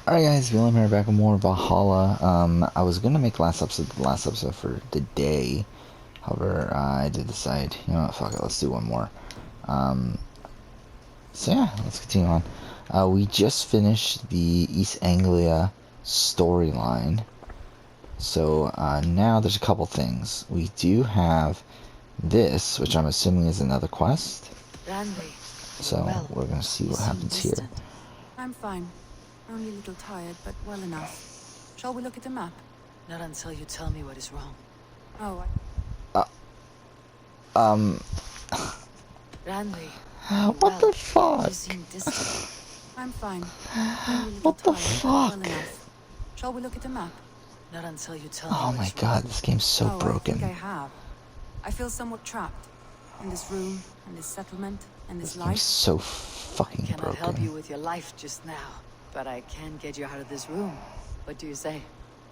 Alright guys, Willem here back with more Valhalla. I was gonna make the last episode for today. However, I did decide, you know what, fuck it, let's do one more. Um, so yeah, let's continue on. We just finished the East Anglia storyline. So now there's a couple things. We do have this, which I'm assuming is another quest. Randy, So well, we're gonna see you what seem happens here. distant. I'm fine. Only a little tired, but well enough. Shall we look at the map? Not until you tell me what is wrong. Oh, Uh, um, Randy, what well, the fuck? you seem distant. I'm fine. Only a little What the tired, but well fuck? enough. Shall we look at the map? Not until you tell me Oh what my is god, wrong. this game's so I think broken. I have. I feel somewhat trapped. In this room, in this settlement, and this Game's life. so I fucking cannot help you broken. with your life just now, but I can get you out of this room. What do you say?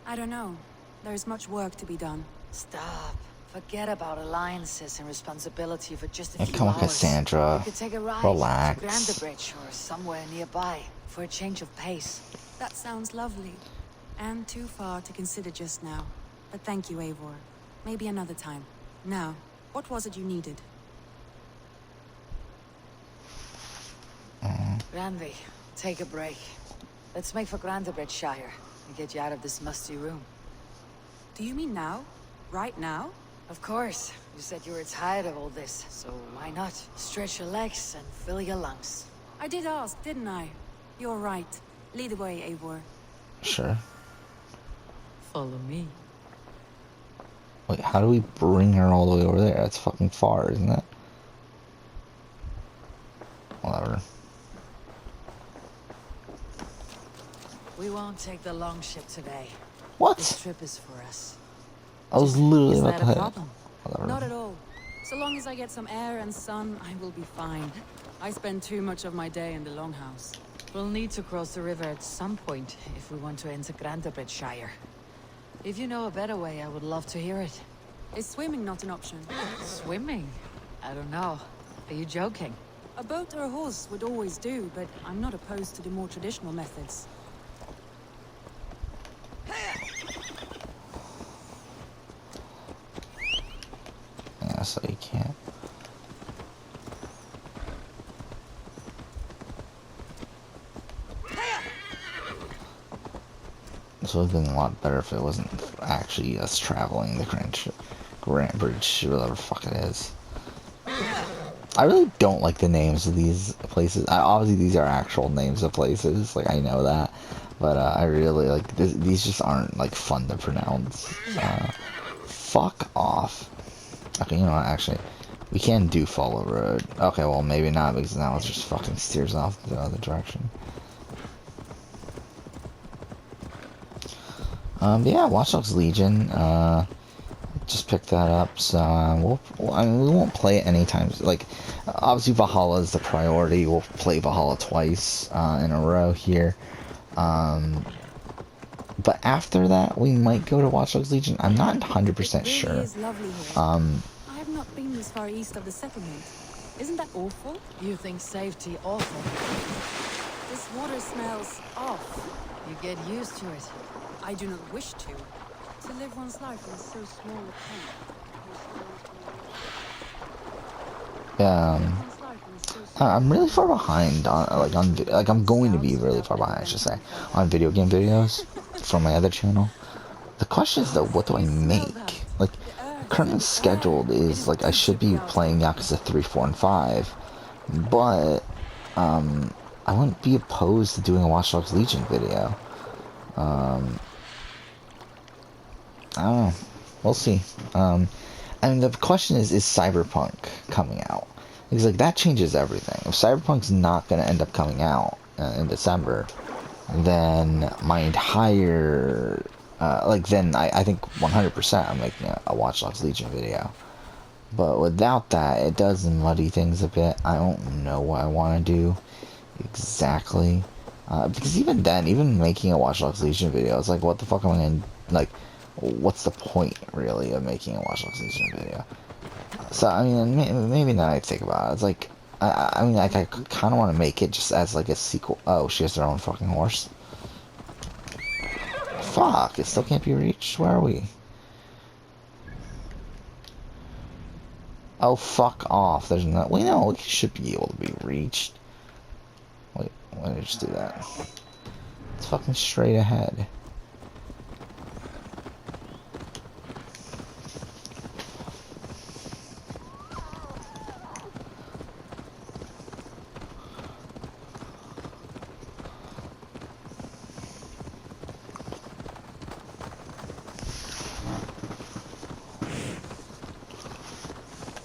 I don't know. There is much work to be done. Stop. Forget about alliances and responsibility for just a Yeah, few come on, hours. Cassandra. You could take a ride Relax. to Grandabridge or somewhere nearby for a change of pace. That sounds lovely. And too far to consider just now. But thank you, Eivor. Maybe another time. Now, what was it you needed? Randy, take a break. Let's make for Grandabridgeshire and get you out of this musty room. Do you mean now? Right now? Of course. You said you were tired of all this, so why not? Stretch your legs and fill your lungs. I did ask, didn't I? You're right. Lead the way, Eivor. Sure. Follow me. Wait, how do we bring her all the way over there? That's fucking far, isn't it? Whatever. We won't take the long ship today. This What? trip is for us. I was literally Is about that to a hit it. problem? Whatever. Not at all. So long as I get some air and sun, I will be fine. I spend too much of my day in the longhouse. We'll need to cross the river at some point if we want to enter Grandabridgeshire. If you know a better way, I would love to hear it. Is swimming not an option? Swimming? I don't know. Are you joking? A boat or a horse would always do, but I'm not opposed to the more traditional methods. Yeah, so you can't. This would have been a lot better if it wasn't actually us traveling the Grand Bridge, whatever the fuck it is. I really don't like the names of these places. Obviously, these are actual names of places. Like, I know that. But I really, like, these just aren't, like, fun to pronounce. Fuck off. Okay, you know what, actually, we can do follow road. Okay, well, maybe not, because now it just fucking steers off the other direction. But yeah, Watch Dogs Legion, just picked that up, so, I mean, we won't play it anytime, like, obviously Valhalla is the priority. We'll play Valhalla twice, in a row here. But after that, we might go to Watch Dogs Legion. I'm not 100% It really sure. is lovely here. I have not been this far east of the settlement. Isn't that awful? You think safety awful? This water smells off. You get used to it. I do not wish to. To live one's life in so small a Yeah, tent. One's life in so small I'm really far behind on like I'm going to be really far behind, I should say, on video game videos from my other channel. The question is though, what do I make? Like, currently scheduled is like I should be playing Yakuza 3, 4, and 5, but I wouldn't be opposed to doing a Watch Dogs Legion video. I don't know. We'll see. I mean, the question is Cyberpunk coming out? Because, like, that changes everything. If Cyberpunk's not going to end up coming out in December, then my entire, then I think 100% I'm making a Watch Dogs Legion video. But without that, it does muddy things a bit. I don't know what I want to do exactly. Because even then, even making a Watch Dogs Legion video, it's like, what the fuck am I going to, like, what's the point, really, of making a Watch Dogs Legion video? So, I mean, maybe now I think about it, it's like, I mean, like, I kind of want to make it just as, like, a sequel. Oh, she has her own fucking horse. Fuck, it still can't be reached. Where are we? Oh, fuck off. There's not. We know it should be able to be reached. Wait, why did I just do that? It's fucking straight ahead.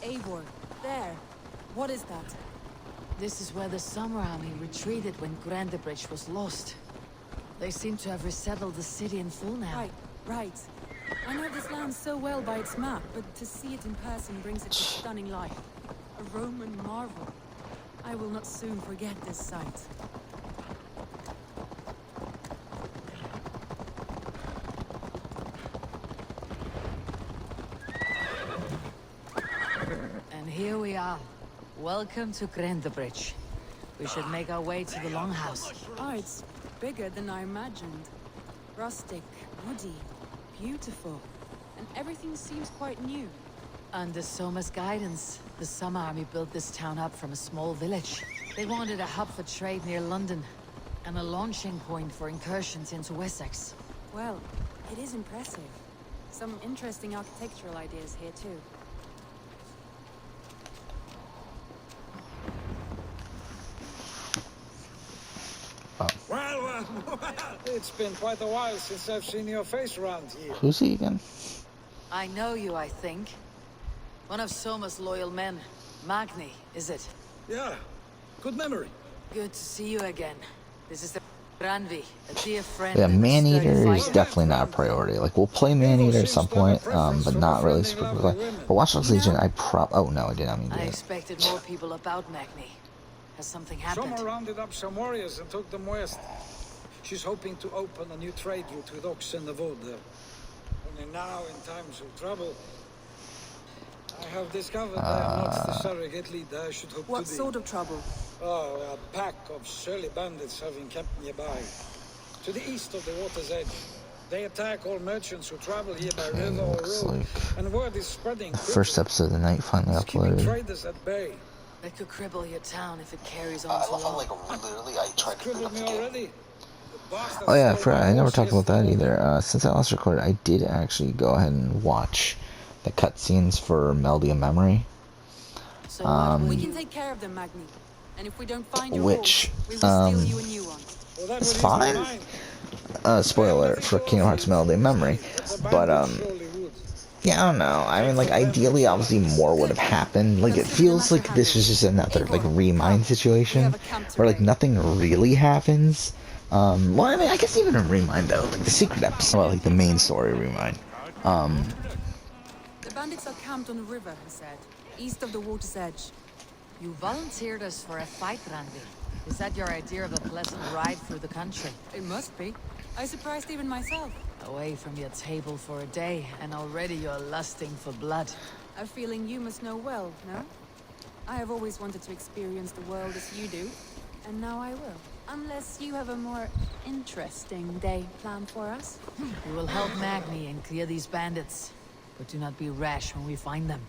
Eivor, there. What is that? This is where the Summer Army retreated when Grantebridge was lost. They seem to have resettled the city in full now. Right, right. I know this land so well by its map, but to see it in person brings it to stunning life. A Roman marvel. I will not soon forget this sight. And here we are. Welcome to Grantebridge. We should make our way to the Longhouse. Oh, it's bigger than I imagined. Rustic, woody, beautiful. And everything seems quite new. Under Soma's guidance, the Summer Army built this town up from a small village. They wanted a hub for trade near London, and a launching point for incursions into Wessex. Well, it is impressive. Some interesting architectural ideas here too. Well, it's been quite a while since I've seen your face around here. Who's he again? I know you, I think. One of Soma's loyal men. Magni, is it? Yeah, good memory. Good to see you again. This is the Ranvi, a dear friend. Yeah, and a Maneater sturdy is fighter. definitely not a priority. Like, we'll play Maneater at some point, but not really super quickly. But Watch Dogs Legion, oh no, I did not mean to I do that. expected more people about Magni. Has something happened? Summer rounded up some warriors and took them west. She's hoping to open a new trade route with Ox and the Wood. Only now, in times of trouble, I have discovered I am not the surrogate leader I should hope What to be. sort of trouble? Oh, a pack of surly bandits have encamped nearby. To the east of the water's edge. They attack all merchants who travel here by river or looks road. like And word is spreading First episode of the night finally It's keeping uploaded. traders at bay. That could cripple your town if it carries on too long. literally, I tried Crippled me already. Oh yeah, I never talked about that either. Since I last recorded, I did actually go ahead and watch the cutscenes for Melody of Memory. So We can take care of them, Magni. And if we don't find your Which, horse, we will steal you a new one. Well, that It's would ease fine. my mind. Spoiler alert for Kingdom Hearts Melody of Memory. The But, bandits surely would. yeah, I don't know. I mean, like, ideally, obviously, more would have happened. Like, it feels like this is just another, like, Remind situation, where, like, nothing really happens. Well, I mean, I guess even in Remind, though, like, the secret episode, well, like, the main story Remind. The bandits are camped on the river, he said, east of the water's edge. you volunteered us for a fight, Randy. Is that your idea of a pleasant ride through the country? It must be. I surprised even myself. Away from your table for a day, and already you're lusting for blood. A feeling you must know well, no? I have always wanted to experience the world as you do, and now I will. Unless you have a more interesting day planned for us. We will help Magni and clear these bandits. But do not be rash when we find them.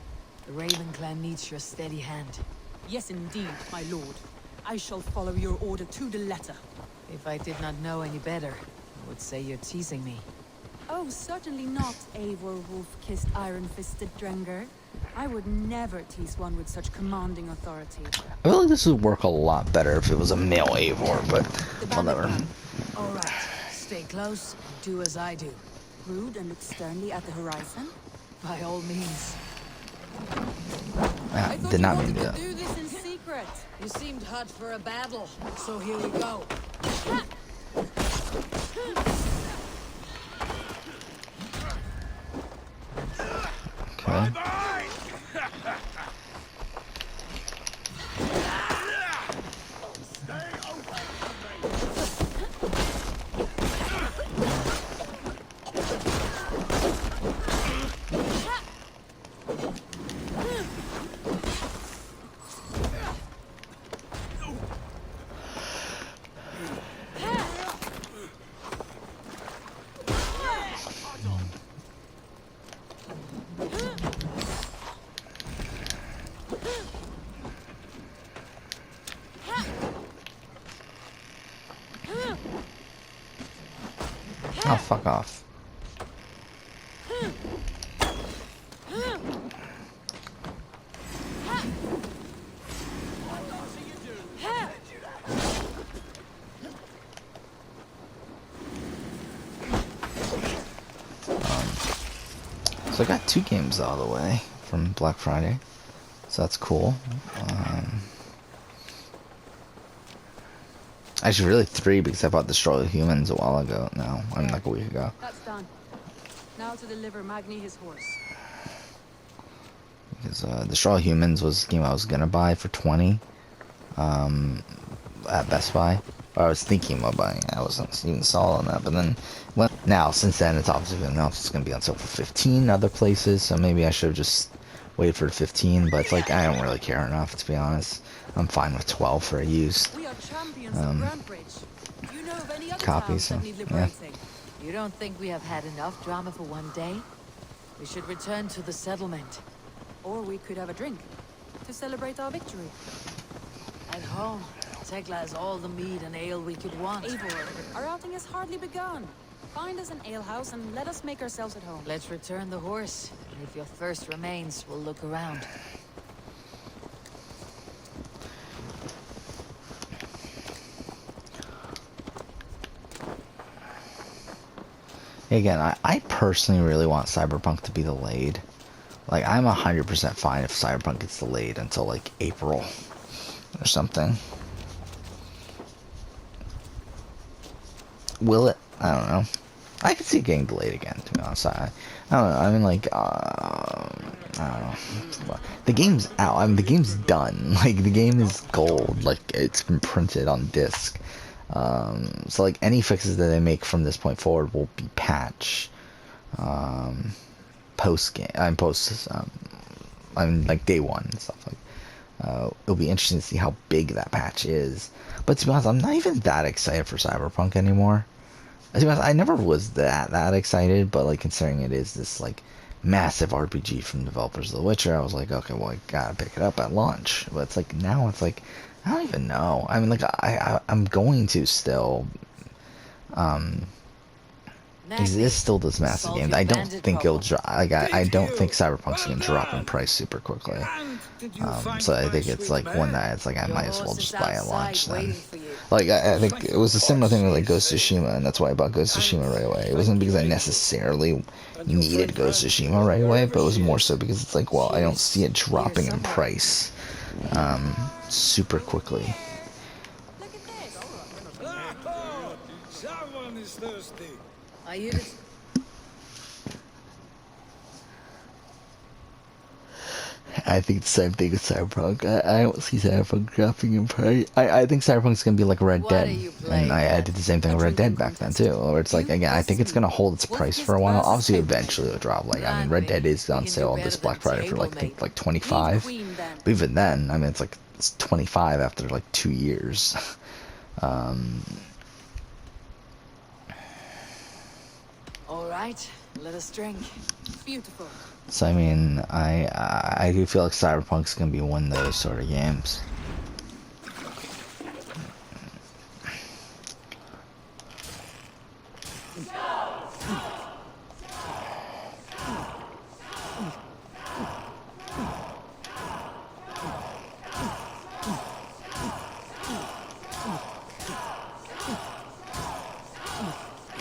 The Raven clan needs your steady hand. Yes, indeed, my lord. I shall follow your order to the letter. If I did not know any better, I would say you're teasing me. Oh, certainly not, Eivor wolf-kissed iron-fisted Drenger. I would never tease one with such commanding authority. I feel like this would work a lot better if it was a male Eivor, but whatever. All right, stay close and do as I do. Rude and look sternly at the horizon. By all means. I thought Did you not wanted mean to that. do this in secret. You seemed hot for a battle, so here we go. Okay. Oh, fuck off. So I got 2 games out of the way from Black Friday, so that's cool. Actually, really 3 because I bought Destroy All Humans a while ago. No, I mean like a week ago. That's done. Now to deliver Magni his horse. Because Destroy All Humans was a game I was gonna buy for 20 at Best Buy. Or I was thinking about buying it. I wasn't even solid on that. But then, well, now since then it's obviously been announced it's gonna be on sale for 15 other places. So maybe I should have just waited for the 15. But it's like I don't really care enough, to be honest. I'm fine with 12 for a used We are champions of Grand Bridge. Do you know of any other copy. towns So that need yeah. liberating? You don't think we have had enough drama for one day? We should return to the settlement. Or we could have a drink to celebrate our victory. At home, Tekla has all the mead and ale we could want. Eivor, our outing has hardly begun. Find us an alehouse and let us make ourselves at home. Let's return the horse. And if your thirst remains, we'll look around. Again, I personally really want Cyberpunk to be delayed. Like, I'm 100% fine if Cyberpunk gets delayed until, like, April or something. Will it? I don't know. I could see it getting delayed again, to be honest. I don't know. I mean, like, I don't know. The game's out. I mean, the game's done. Like, the game is gold. Like, it's been printed on disc. So, like, any fixes that they make from this point forward will be patched. Like day one and stuff it'll be interesting to see how big that patch is. But to be honest, I'm not even that excited for Cyberpunk anymore. To be honest, I never was that excited, but like considering it is this like massive RPG from developers of The Witcher, I was like, okay, well I gotta pick it up at launch. But it's like now it's like I don't even know. I mean, like I'm going to still. Because it is still this massive game. I don't think it'll drop. Like, I don't think Cyberpunk's gonna drop in price super quickly. So I think it's like one that it's like I might as well just buy at launch then. Like I think it was a similar thing with like Ghost of Tsushima, and that's why I bought Ghost of Tsushima right away. It wasn't because I necessarily needed Ghost of Tsushima right away, but it was more so because it's like, well, I don't see it dropping in price super quickly. Look at this. Oh, someone is thirsty. Are you the... I think the same thing with Cyberpunk. I don't see Cyberpunk dropping in price. I think Cyberpunk's gonna be like Red What Dead, are you playing and I at? did the same thing with Red Dead back then too. Where it's like again, I think it's gonna hold its price for a while. Obviously, eventually it'll drop. Like I mean, Red Dead is on sale this Black Friday for like I think like 25. Queen then. But even then, I mean, it's 25 after like 2 years. All right, let us drink. Beautiful. So I mean, I do feel like Cyberpunk's gonna be one of those sort of games.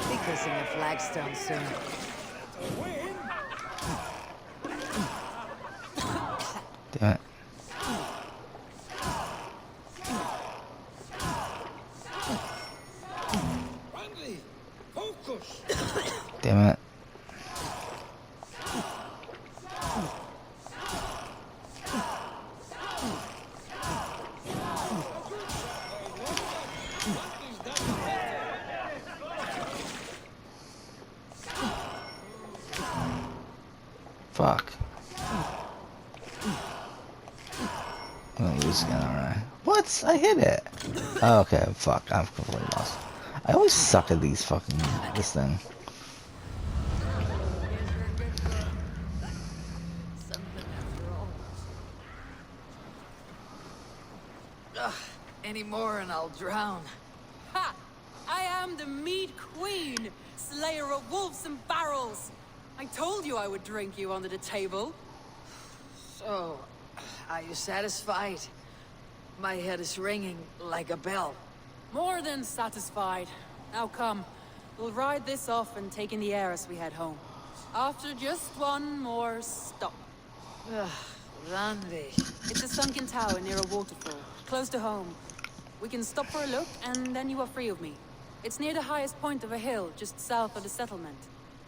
Be kissing a flagstone soon. Damn it. Randy, focus. Damn it. Fuck. I'm gonna lose again, alright. What? I hit it! Oh, okay, fuck. I'm completely lost. I always suck at these fucking... this thing. Something after all. Ugh, any more and I'll drown. Ha! I am the mead queen, slayer of wolves and barrels. I told you I would drink you under the table. So, are you satisfied? My head is ringing like a bell. More than satisfied. Now come, we'll ride this off and take in the air as we head home. After just one more stop. Ugh, Randy. It's a sunken tower near a waterfall, close to home. We can stop for a look, and then you are free of me. It's near the highest point of a hill, just south of the settlement.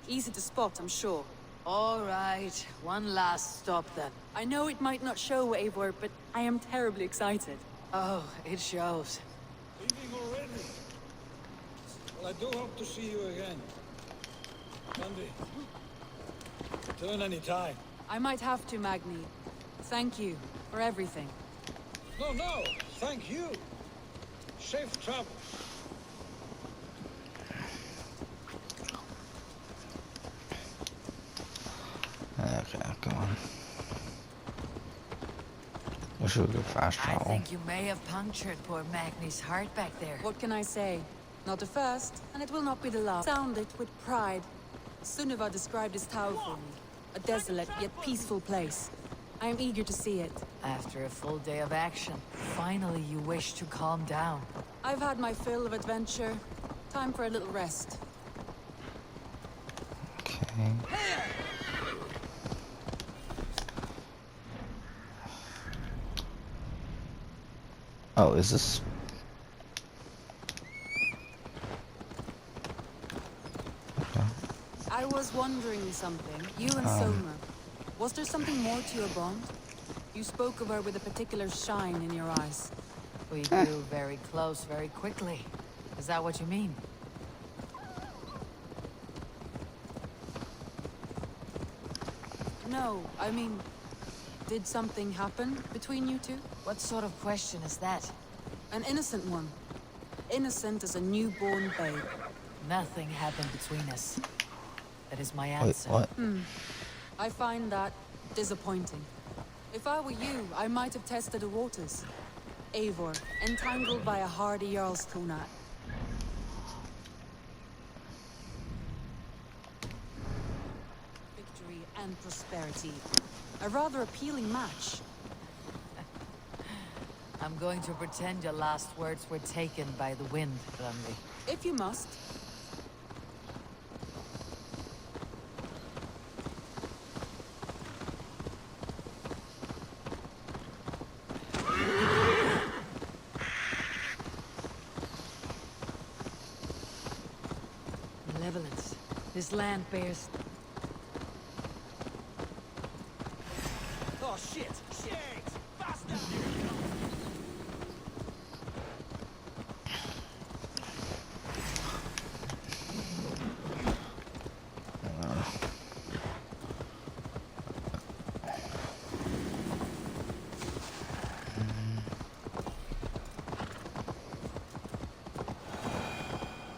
Easy to spot, I'm sure. All right, one last stop then. I know it might not show, Eivor, but I am terribly excited. Oh, it shows. Leaving already? Well, I do hope to see you again. Monday. Return any time. I might have to, Magni. Thank you for everything. No, thank you. Safe travel. Okay, come on. Wish we could fast I travel. think you may have punctured poor Magni's heart back there. What can I say? Not the first, and it will not be the last. Sounded with pride. Sunniva described this tower for me. A desolate yet peaceful place. I am eager to see it. After a full day of action, finally you wish to calm down. I've had my fill of adventure. Time for a little rest. Okay. Oh, is this? Okay. I was wondering something. You and Soma. Was there something more to your bond? You spoke of her with a particular shine in your eyes. We grew very close very quickly. Is that what you mean? No, I mean, did something happen between you two? What sort of question is that? An innocent one. Innocent as a newborn babe. Nothing happened between us. That is my Wait, answer. what? I find that disappointing. If I were you, I might have tested the waters. Eivor, entangled by a hardy Jarl's kunat. Victory and prosperity. A rather appealing match. I'm going to pretend your last words were taken by the wind, Randy. If you must. Malevolence. This land bears... Oh shit! Shit! Faster!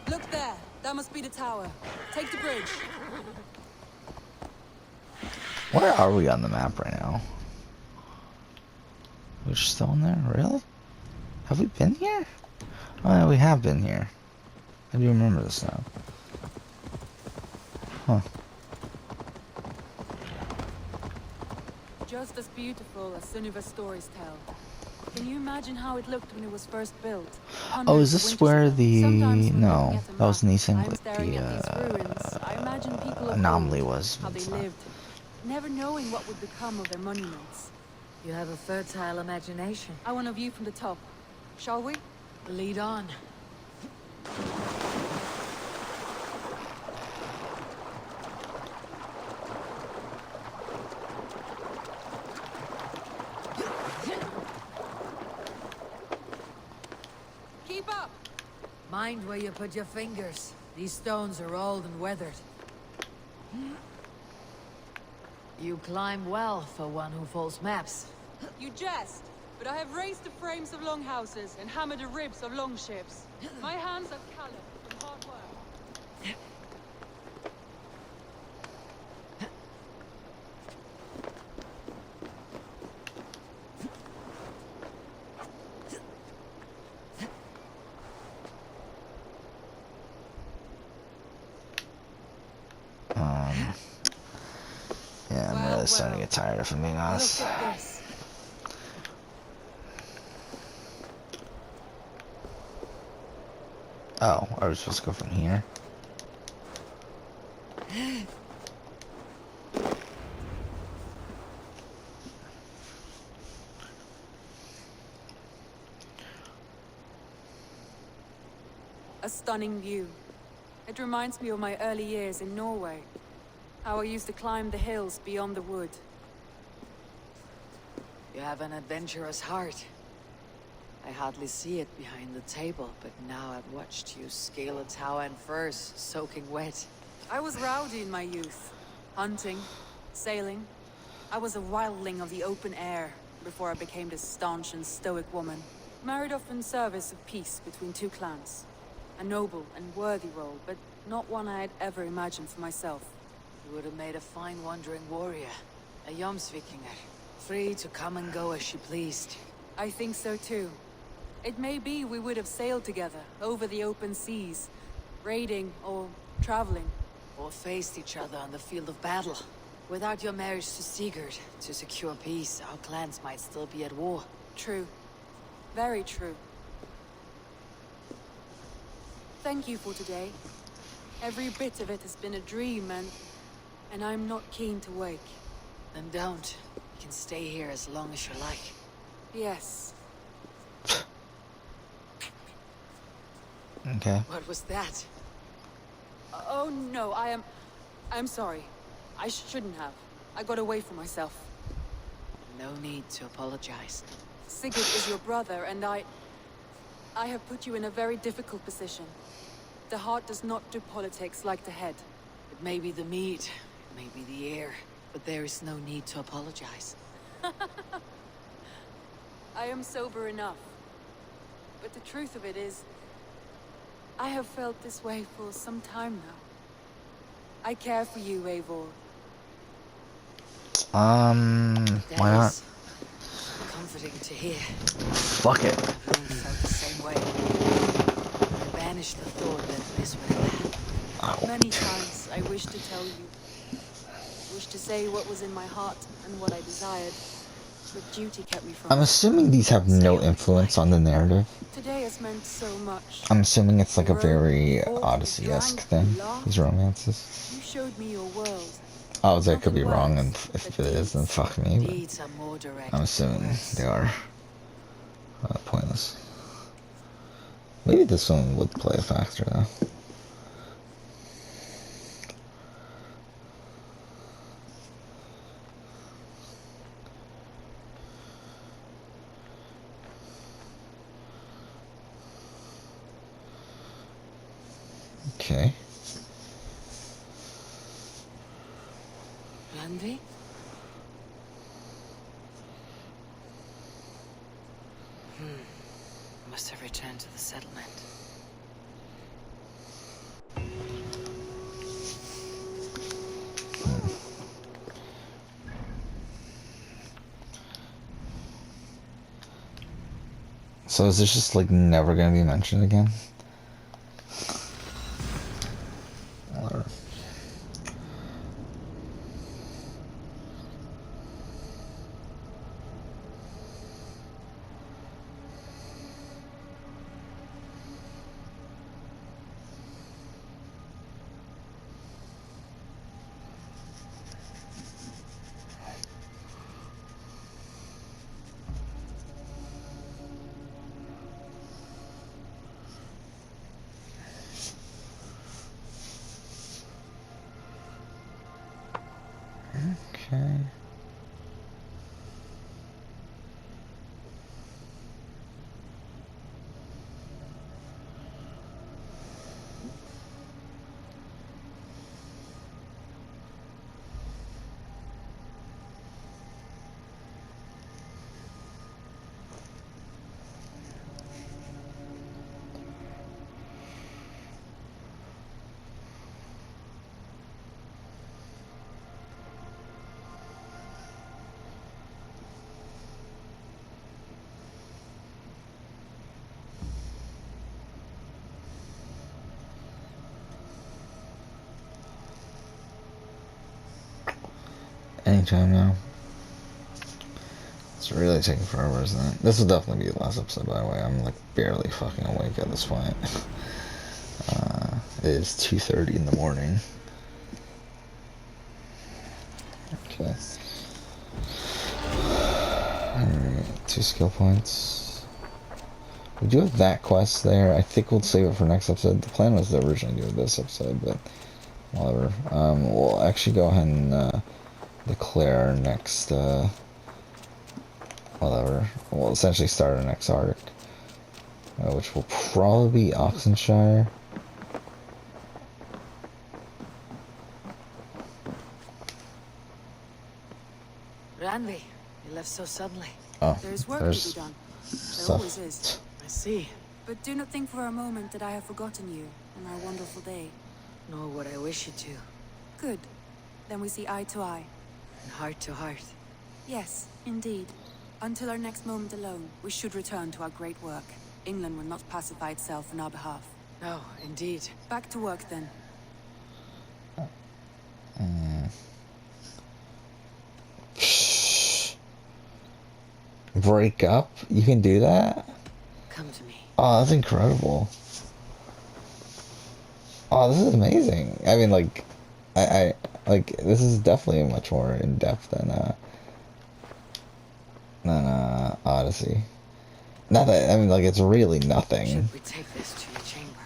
Look there. That must be the tower. Take the bridge. Where are we on the map right now? We're still in there? Really? Have we been here? Oh yeah, we have been here. I do remember this now. Huh. Just as beautiful as Sunniva's stories tell. Can you imagine how it looked when it was first built? Oh, Hundreds is of this winters where ago. the... Sometimes when No, looking at a that was map, Nissan, I'm like staring at these ruins. I the imagine people of anomaly old, was. how they It's not. lived, never knowing what would become of their monuments. You have a fertile imagination. I want a view from the top. Shall we? Lead on. Keep up! Mind where you put your fingers. These stones are old and weathered. You climb well for one who folds maps. You jest, but I have raised the frames of longhouses and hammered the ribs of longships. My hands are calloused from hard work. Um, yeah, I'm Well, really starting to well. get tired if I'm being Look honest. at this. Oh, are we supposed to go from here? A stunning view. It reminds me of my early years in Norway. How I used to climb the hills beyond the wood. You have an adventurous heart. I hardly see it behind the table, but now I've watched you scale a tower in furs, soaking wet. I was rowdy in my youth. Hunting, sailing. I was a wildling of the open air before I became this staunch and stoic woman. Married off in service of peace between two clans. A noble and worthy role, but not one I had ever imagined for myself. You would have made a fine wandering warrior. A Jomsvikinger. Free to come and go as she pleased. I think so too. It may be we would have sailed together, over the open seas, raiding or traveling. Or faced each other on the field of battle. Without your marriage to Sigurd, to secure peace, our clans might still be at war. True. Very true. Thank you for today. Every bit of it has been a dream, and I'm not keen to wake. Then don't. You can stay here as long as you like. Yes. Okay. What was that? Oh no, I'm sorry. I shouldn't have. I got away from myself. No need to apologize. Sigurd is your brother, and I have put you in a very difficult position. The heart does not do politics like the head. It may be the meat, it may be the air, but there is no need to apologize. I am sober enough. But the truth of it is, I have felt this way for some time now. I care for you, Eivor. Why That not? is comforting to hear. Fuck it. Everyone felt the same way. I banished the thought that this would ever happen. Ow. Many times I wished to tell you. Wished to say what was in my heart and what I desired. But duty kept me from I'm it. assuming these have no influence on the narrative. Today has meant so much. I'm assuming it's like a We rode, very we fought, we Odyssey-esque drank, thing, we laughed. these romances. You showed me your world. Oh, that could be Nothing wrong, and words, if but it is, then deeds. fuck me, but Deeds are more direct. I'm than assuming words. they are pointless. Maybe this one would play a factor, though. Okay. Lanvi? Must have returned to the settlement. So is this just like never gonna be mentioned again? Or... Anytime now. It's really taking forever, isn't it? This will definitely be the last episode, by the way. I'm like barely fucking awake at this point. It is 2:30 in the morning. Okay. Alright, 2 skill points. We do have that quest there. I think we'll save it for next episode. The plan was to originally do this episode, but whatever. We'll actually go ahead and declare our next, whatever. We'll essentially start our next arc, which will probably be Oxenshire. Ranvi, you left so suddenly. Oh, There's work to be done. There always is. I see. But do not think for a moment that I have forgotten you on our wonderful day. Nor would I wish you to. Good. Then we see eye to eye. And heart to heart. Yes, indeed. Until our next moment alone, we should return to our great work. England will not pacify itself on our behalf. No, indeed. Back to work then. Break up? You can do that? Come to me. Oh, that's incredible. Oh, this is amazing. I mean, like, I like, this is definitely much more in depth than Odyssey. Not that, I mean, like, it's really nothing. Should we take this to your chamber?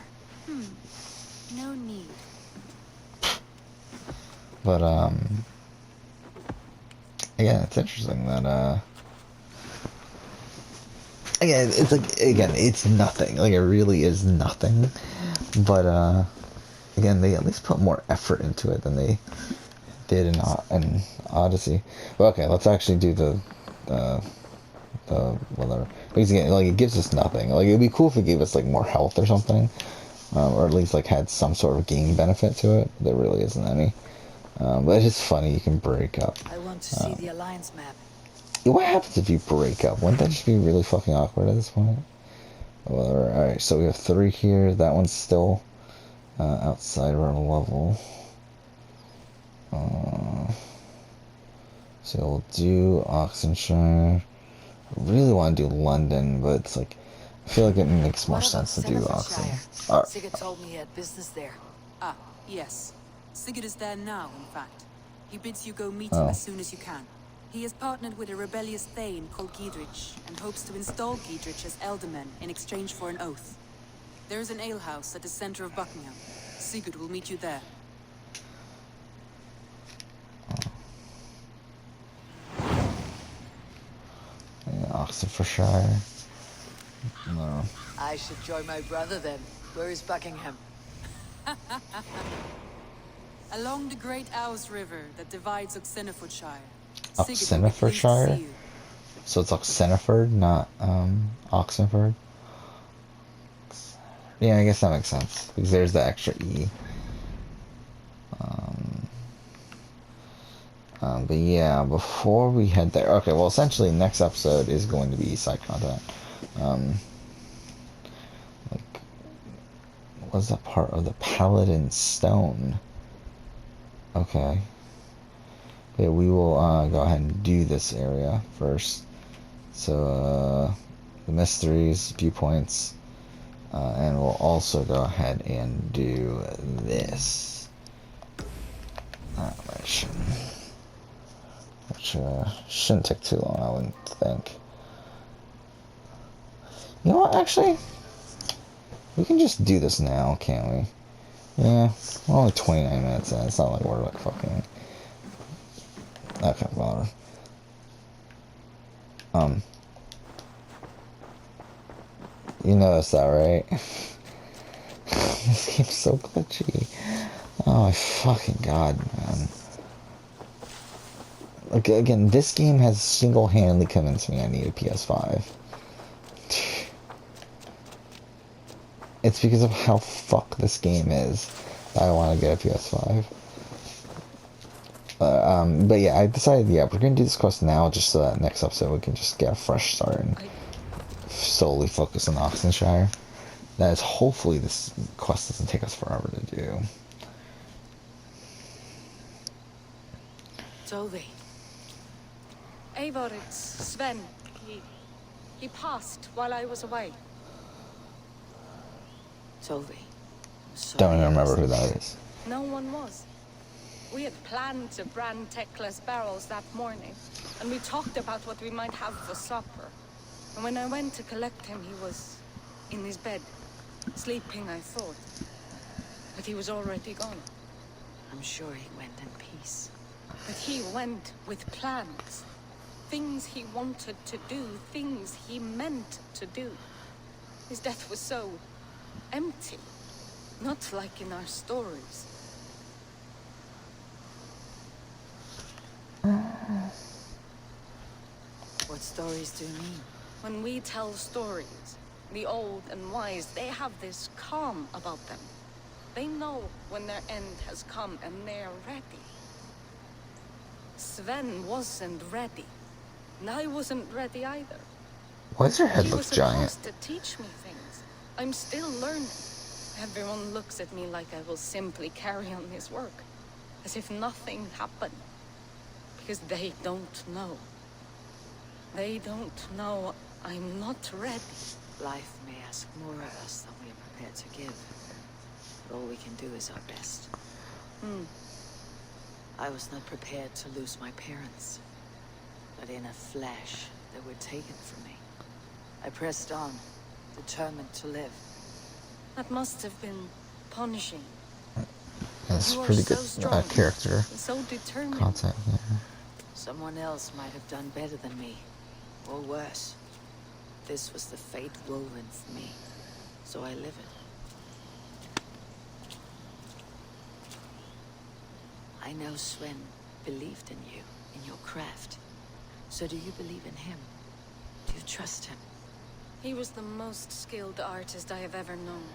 No need. But, again, it's interesting that, again, it's like, again, it's nothing. Like, it really is nothing. But, again, they at least put more effort into it than they did in Odyssey. But, okay, let's actually do the whatever. Because, again, like, it gives us nothing. Like, it'd be cool if it gave us, like, more health or something. Or at least, like, had some sort of game benefit to it. There really isn't any. But it's just funny, you can break up. I want to see the Alliance map. What happens if you break up? Wouldn't that just be really fucking awkward at this point? Whatever. Alright, so we have 3 here. That one's still outside of our level. So we'll do Oxenshire. I really want to do London, but it's like, I feel like it makes more What about sense to do Oxen. Cenotaph-shire? Sigurd told me he had business there. Ah, yes. Sigurd is there now, in fact. He bids you go meet him as soon as you can. He has partnered with a rebellious Thane called Giedrich, and hopes to install Giedrich as Elderman in exchange for an oath. There is an alehouse at the center of Buckingham. Sigurd will meet you there. Oxfordshire. No. I should join my brother then. Where is Buckingham? Along the great Ouse River that divides Oxenfordshire. Oxenfordshire? So it's Oxenford, not Oxenford? Yeah, I guess that makes sense. Because there's the extra E. But yeah, before we head there... Okay, well, essentially, next episode is going to be side content. Like, was that part of the Paladin Stone? Okay. Okay, we will go ahead and do this area first. So, the mysteries, viewpoints, and we'll also go ahead and do this. Mission. Which shouldn't take too long, I wouldn't think. You know what, actually? We can just do this now, can't we? Yeah, we're only 29 minutes in. It's not like we're like fucking... Okay, whatever. You noticed that, right? This game's so glitchy. Oh my fucking god, man. Like, again, this game has single-handedly convinced me I need a PS5. It's because of how fucked this game is that I want to get a PS5. But yeah, I decided, yeah, we're gonna do this quest now, just so that next episode we can just get a fresh start and solely focus on Oxenshire. That is, hopefully this quest doesn't take us forever to do. Tolvi, Eivor, it's Sven. He passed while I was away. Tovi. Don't even I remember who wasn't that there. is. No one was. We had planned to brand Tekla's barrels that morning, and we talked about what we might have for supper. And when I went to collect him, he was in his bed, sleeping, I thought. But he was already gone. I'm sure he went in peace. But he went with plans. Things he wanted to do, things he meant to do. His death was so empty. Not like in our stories. What stories do you mean? When we tell stories, the old and wise, they have this calm about them. They know when their end has come and they're ready. Sven wasn't ready. And I wasn't ready either. Why does her head He look was giant? supposed to teach me things. I'm still learning. Everyone looks at me like I will simply carry on his work. As if nothing happened. Because they don't know. They don't know I'm not ready. Life may ask more of us than we are prepared to give. But all we can do is our best. I was not prepared to lose my parents. But in a flash, they were taken from me. I pressed on, determined to live. That must have been punishing. That's You are pretty so good strong, character so determined. content here. Someone else might have done better than me. Or worse. This was the fate woven for me. So I live it. I know Sven believed in you, in your craft. So do you believe in him? Do you trust him? He was the most skilled artist I have ever known.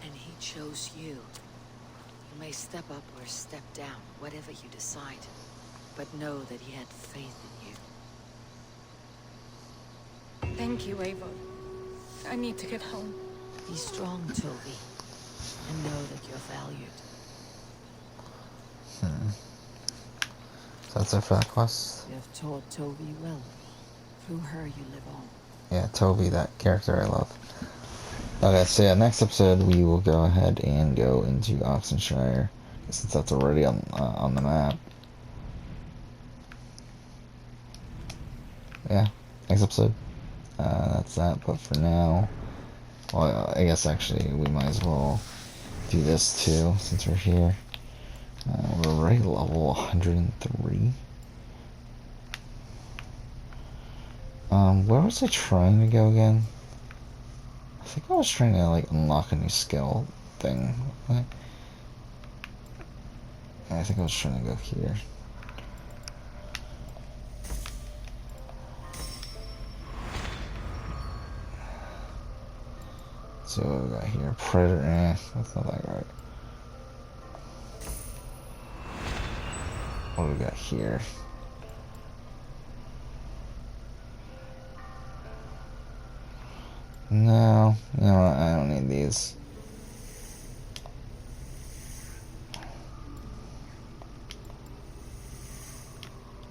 And he chose you. You may step up or step down, whatever you decide. But know that he had faith in you. Thank you, Eivor. I need to get home. Be strong, Toby. And know that you're valued. So that's it for that quest. You have taught Toby well. Through her you live on. Yeah, Toby, that character I love. Okay, so yeah, next episode we will go ahead and go into Oxenshire, since that's already on the map. Yeah, next episode. That's that, but for now, well, I guess actually we might as well do this too, since we're here. We're already level 103. Where was I trying to go again? I think I was trying to like unlock a new skill thing. I think I was trying to go here. So what we got here? Predator. That's not that right. What do we got here? No, you know what? I don't need these.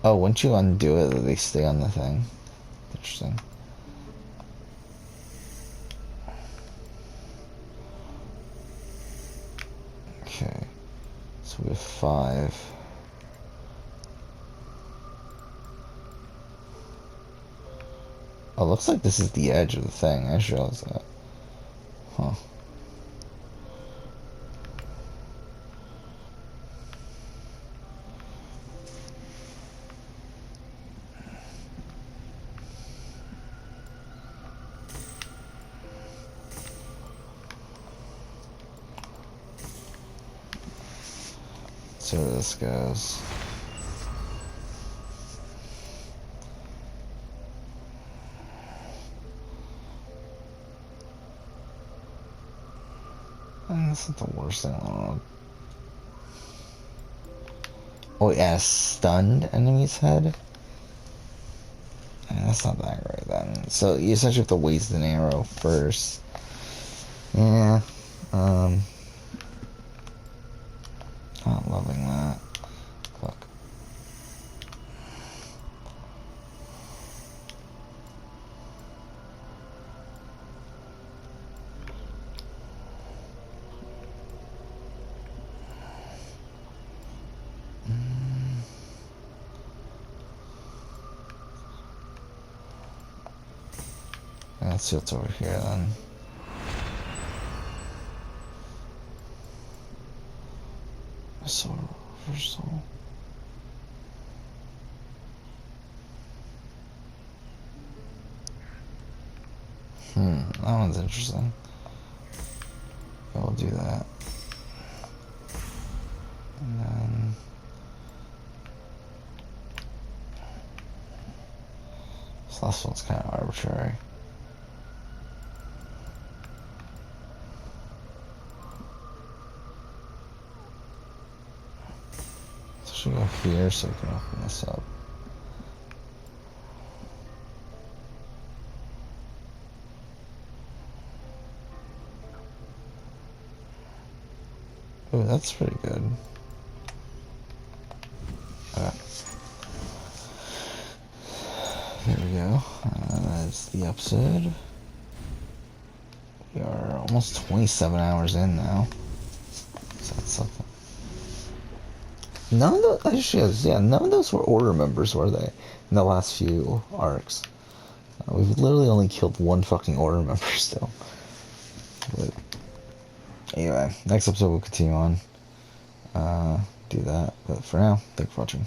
Oh, once you undo it, they stay on the thing. Interesting. Okay, so we have 5. Oh, looks like this is the edge of the thing. I just realized that. Huh. See where this goes. That's not the worst thing. I don't know. Oh yeah, stunned enemy's head. That's not that great then. So you essentially have to waste an arrow first. Yeah. Not loving that. Fuck. let's see what's over here then. So reversal. That one's interesting. Yeah, we'll do that. And then this last one's kind of arbitrary. So should we go here so we can open this up? Ooh, that's pretty good. Okay. There we go. That's the episode. We are almost 27 hours in now. So that's something. None of those, actually, yeah, none of those were order members, were they? In the last few arcs. We've literally only killed one fucking order member still. But anyway, next episode we'll continue on. Do that. But for now, thanks for watching.